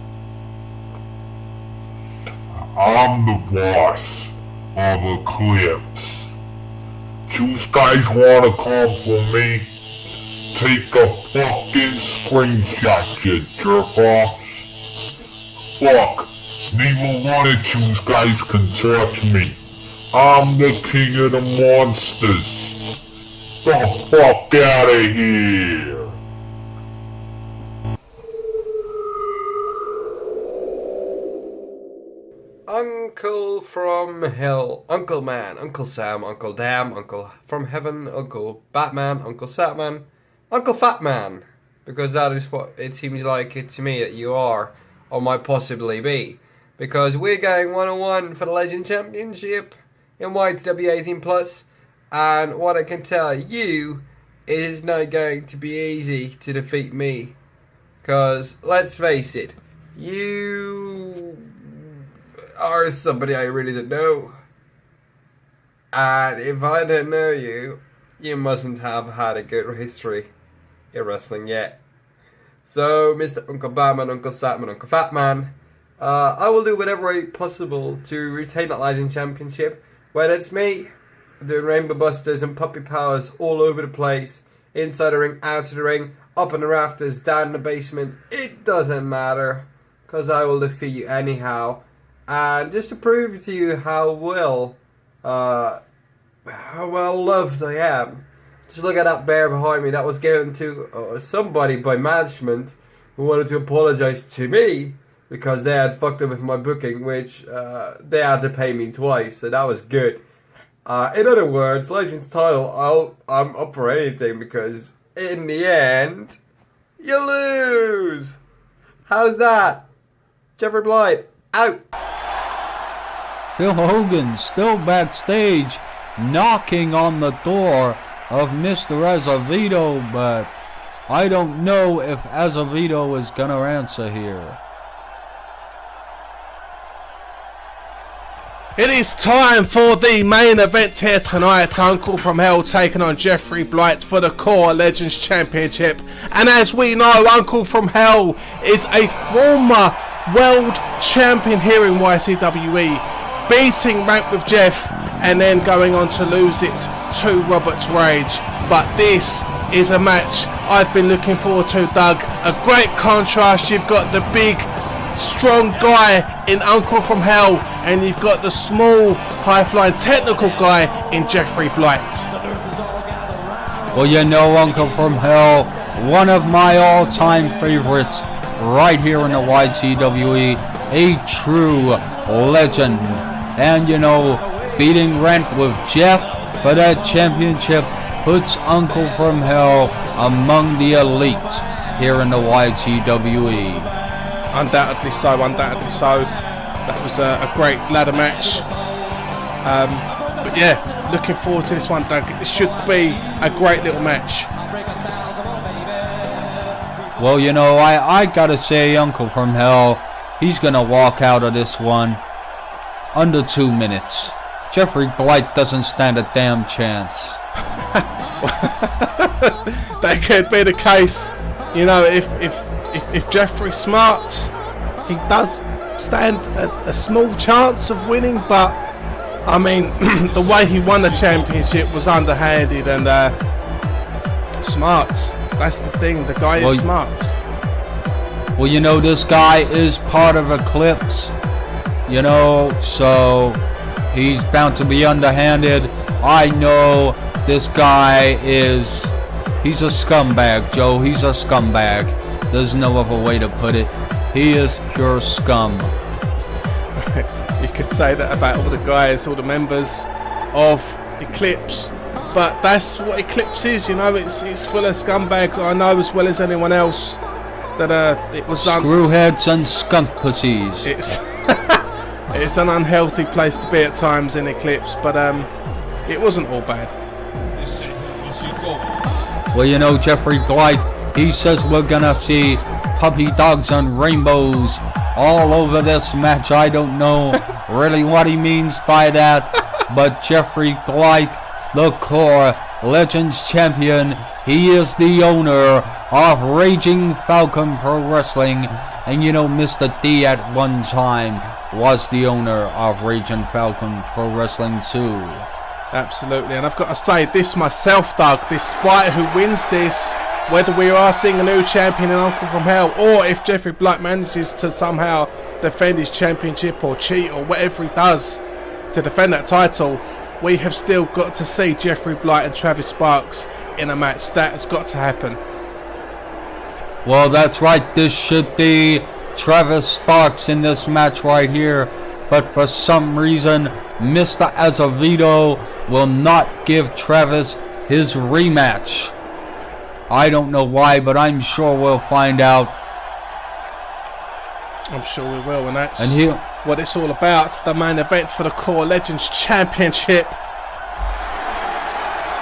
I'm the boss of Eclipse. You guys wanna come for me? Take a fucking screenshot, you jerk-offs. Fuck, neither one of you guys can touch me. I'm the king of the monsters. The fuck out of here. Uncle from hell, Uncle Man, Uncle Sam, Uncle Damn, Uncle from heaven, Uncle Batman, Uncle Satman, Uncle Fat Man, because that is what it seems like it to me that you are, or might possibly be, because we're going 1-on-1 for the Legend Championship in YTWE 18+, and what I can tell you is not going to be easy to defeat me, because let's face it, you are somebody I really don't know. And if I don't know you, you mustn't have had a good history in wrestling yet. So, Mr. Uncle Batman, Uncle Satman, Uncle Fatman, I will do whatever possible to retain that Legend Championship. Whether it's me doing Rainbow Busters and Puppy Powers all over the place, inside the ring, out of the ring, up in the rafters, down in the basement, it doesn't matter, because I will defeat you anyhow. And just to prove to you how well loved I am, just look at that bear behind me. That was given to somebody by management who wanted to apologise to me because they had fucked up with my booking, which they had to pay me twice, so that was good. In other words, Legends title, I'm up for anything, because in the end, you lose. How's that? Jeffry Blight, out. Phil Hogan still backstage, knocking on the door of Mr. Azevedo, but I don't know if Azevedo is gonna answer here. It is time for the main event here tonight. Uncle from Hell taking on Jeffry Blight for the Core Legends Championship. And as we know, Uncle from Hell is a former world champion here in YTWE, beating Rank with Jeff and then going on to lose it to Robert's Rage. But this is a match I've been looking forward to, Doug. A great contrast. You've got the big, strong guy in Uncle from Hell, and you've got the small, high-flying, technical guy in Jeffry Blight. Well, you know, Uncle from Hell, one of my all-time favorites right here in the YTWE, a true legend. And, you know, beating Rent with Jeff for that championship puts Uncle from Hell among the elite here in the YTWE. Undoubtedly so, undoubtedly so. That was a great ladder match. But yeah, looking forward to this one, Doug. It should be a great little match. Well, you know, I gotta say, Uncle from Hell, he's gonna walk out of this one under 2 minutes. Jeffry Blight doesn't stand a damn chance. That could be the case. You know, if Jeffrey smarts, he does stand a small chance of winning, but I mean, the way he won the championship was underhanded and smarts. That's the thing, the guy is smarts. Well, you know, this guy is part of Eclipse, you know, so he's bound to be underhanded. I know this guy he's a scumbag, Joe. He's a scumbag. There's no other way to put it. He is pure scum. You could say that about all the guys, all the members of Eclipse, but that's what Eclipse is, you know. It's full of scumbags. I know as well as anyone else that it was screwheads and skunk pussies. It's an unhealthy place to be at times in Eclipse, but it wasn't all bad. Well, you know, Jeffry Blight, he says we're gonna see puppy dogs and rainbows all over this match. I don't know really what he means by that, but Jeffry Blight, the Core Legends Champion, he is the owner of Raging Falcon Pro Wrestling, and you know, Mr. D at one time was the owner of Raging Falcon Pro Wrestling too. Absolutely, and I've got to say this myself, Doug, despite who wins this, whether we are seeing a new champion in Uncle from Hell, or if Jeffry Blight manages to somehow defend his championship or cheat or whatever he does to defend that title, we have still got to see Jeffry Blight and Travis Sparks in a match. That has got to happen. Well, that's right. This should be Travis Sparks in this match right here, but for some reason Mr. Azevedo will not give Travis his rematch. I don't know why, but I'm sure we'll find out. I'm sure we will, and that's and what it's all about. The main event for the Core Legends Championship.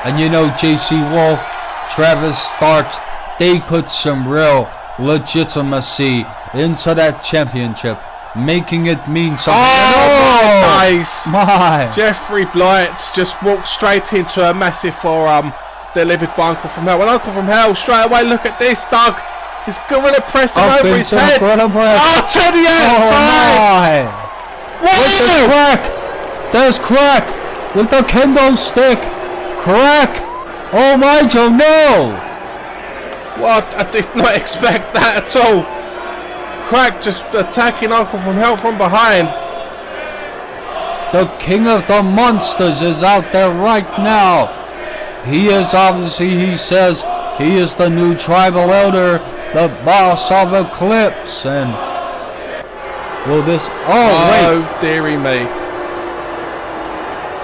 And you know, JC Wolfe, Travis Sparks, they put some real legitimacy into that championship, making it mean something. Oh, nice! My. Jeffry Blight just walked straight into a massive forearm delivered by Uncle from Hell. And Uncle from Hell, straight away, look at this, Doug. He's gorilla pressed him over his head. Oh, to the outside! With the crack! There's crack! With the kendo stick! Crack! Oh my Joe, no! What? I did not expect that at all. Crack just attacking Uncle from Hell from behind. The king of the monsters is out there right now. He is obviously, he says, he is the new tribal elder, the boss of Eclipse, and will this, oh dearie me.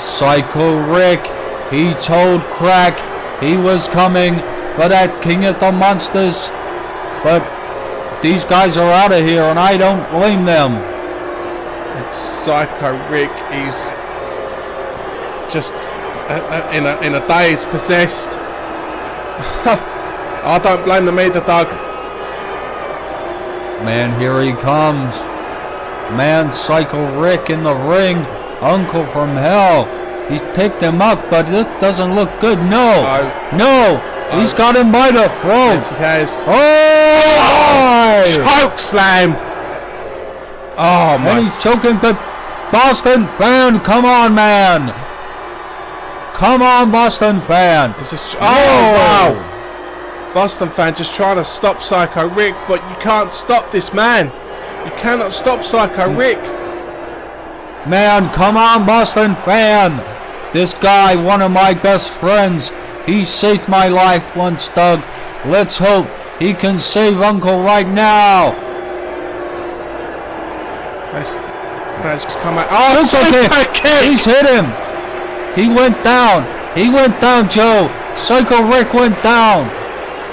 Psycho Rick, he told Crack he was coming for that king of the monsters, but these guys are out of here and I don't blame them. And Psycho Rick is just in a daze, possessed. I don't blame them either, Doug. Man, here he comes. Man, Psycho Rick in the ring. Uncle from Hell. He's picked him up, but this doesn't look good. No. No. He's got him by the throat. Yes, he has. Oh! Choke slam. Oh, man. And he's choking, but Boston fan, come on, man. Come on, Boston fan. Is this wow. Boston fan just trying to stop Psycho Rick, but you can't stop this man. You cannot stop Psycho Rick. Man, come on, Boston fan. This guy, one of my best friends, he saved my life once, Doug. Let's hope he can save Uncle right now. Man's just come out. Oh, super kick. He's hit him. He went down. He went down, Joe. Psycho Rick went down.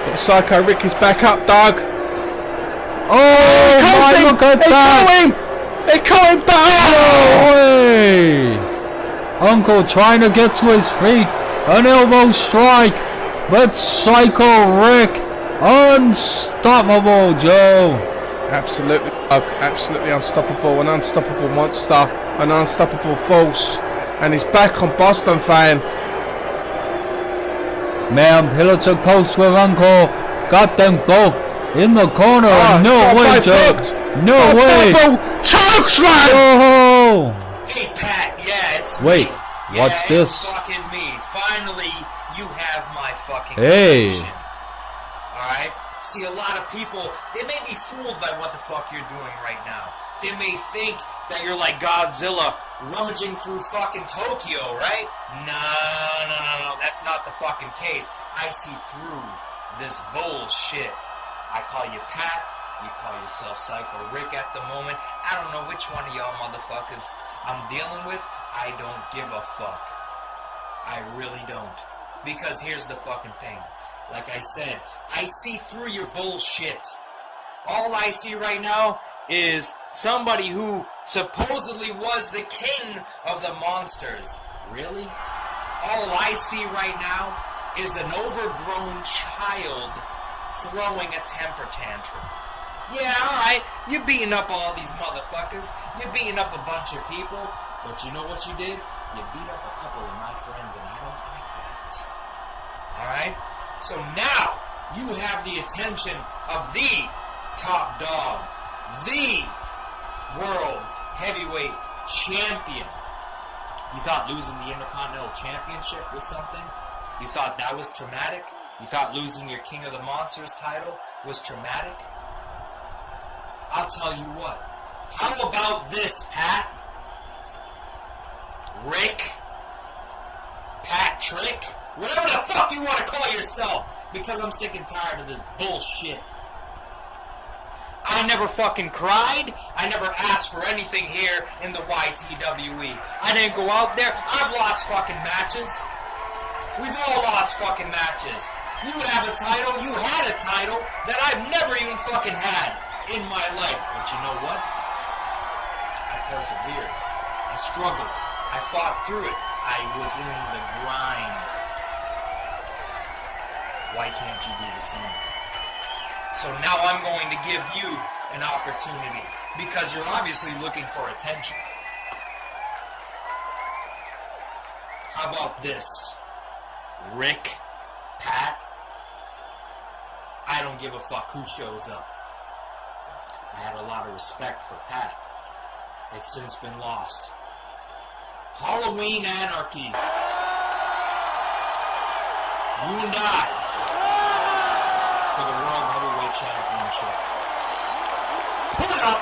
But Psycho Rick is back up, Doug. Oh, my, look at that. He caught him down. No way. Uncle trying to get to his feet. An elbow strike. But Psycho Rick, unstoppable, Joe. Absolutely, absolutely unstoppable. An unstoppable monster. An unstoppable force. And he's back on Boston fan. Man, pillar to post with Uncle. Got them both in the corner. No way, Joe. No way. Choke slam. Oh. Hey, Pat. Yeah, it's Wait. me. What's this? It's fucking me. Finally, you have my fucking attention. Alright? See, a lot of people, they may be fooled by what the fuck you're doing right now. They may think that you're like Godzilla rummaging through fucking Tokyo, right? No. That's not the fucking case. I see through this bullshit. I call you Pat. You call yourself Psycho Rick at the moment. I don't know which one of y'all motherfuckers I'm dealing with. I don't give a fuck. I really don't. Because here's the fucking thing. Like I said, I see through your bullshit. All I see right now is somebody who supposedly was the king of the monsters. Really? All I see right now is an overgrown child throwing a temper tantrum. Yeah, alright, you're beating up all these motherfuckers. You're beating up a bunch of people. But you know what you did? You beat up a couple of my friends, and I don't like that. Alright? So now, you have the attention of the top dog, the world heavyweight champion. You thought losing the Intercontinental Championship was something? You thought that was traumatic? You thought losing your King of the Monsters title was traumatic? I'll tell you what. How about this, Pat? Rick? Patrick? Whatever the fuck you want to call yourself. Because I'm sick and tired of this bullshit. I never fucking cried. I never asked for anything here in the YTWE. I didn't go out there. I've lost fucking matches. We've all lost fucking matches. You have a title. You had a title that I've never even fucking had in my life. But you know what? I persevered. I struggled. I fought through it. I was in the grind. Why can't you do the same? So now I'm going to give you an opportunity because you're obviously looking for attention. How about this, Rick? I don't give a fuck who shows up. I had a lot of respect for Pat. It's since been lost. Halloween Anarchy. You and I for the World Heavyweight Championship. Pull it up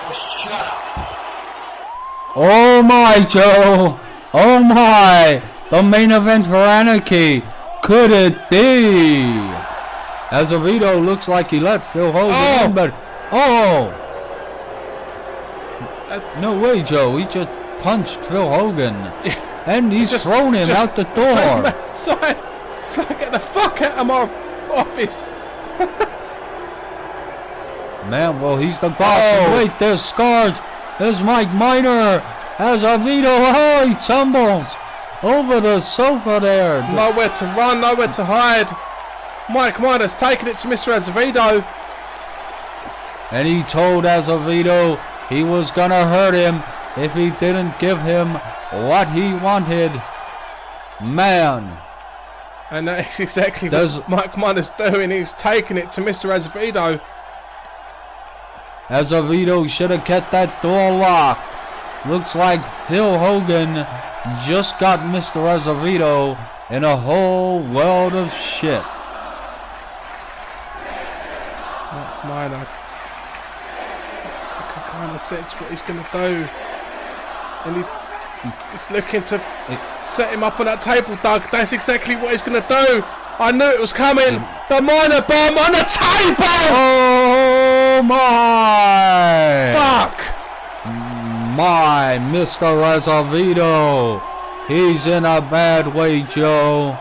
or shut up. Oh my, Joe! Oh my! The main event for Anarchy! Could it be? Azevedo looks like he let Phil Hogan in, but... Oh! No way, Joe. He just punched Phil Hogan. And he's just thrown him out the door. It's like, get the fuck out of my office. Man, well, he's the boss. Wait, there's Scars. There's Mike Minor. Azevedo. Oh, he tumbles over the sofa there. Nowhere to run, nowhere to hide. Mike Minor's taking it to Mr. Azevedo. And he told Azevedo he was gonna hurt him if he didn't give him what he wanted. Man. And that's exactly what Mike Minor's doing. He's taking it to Mr. Azevedo. Azevedo should have kept that door locked. Looks like Phil Hogan just got Mr. Azevedo in a whole world of shit. Mike Minor. I can kind of sense what he's going to do. And he's looking to set him up on that table, Doug. That's exactly what he's going to do. I knew it was coming. The Minor bomb on the table! Oh my! Fuck! My Mr. Azevedo. He's in a bad way, Joe.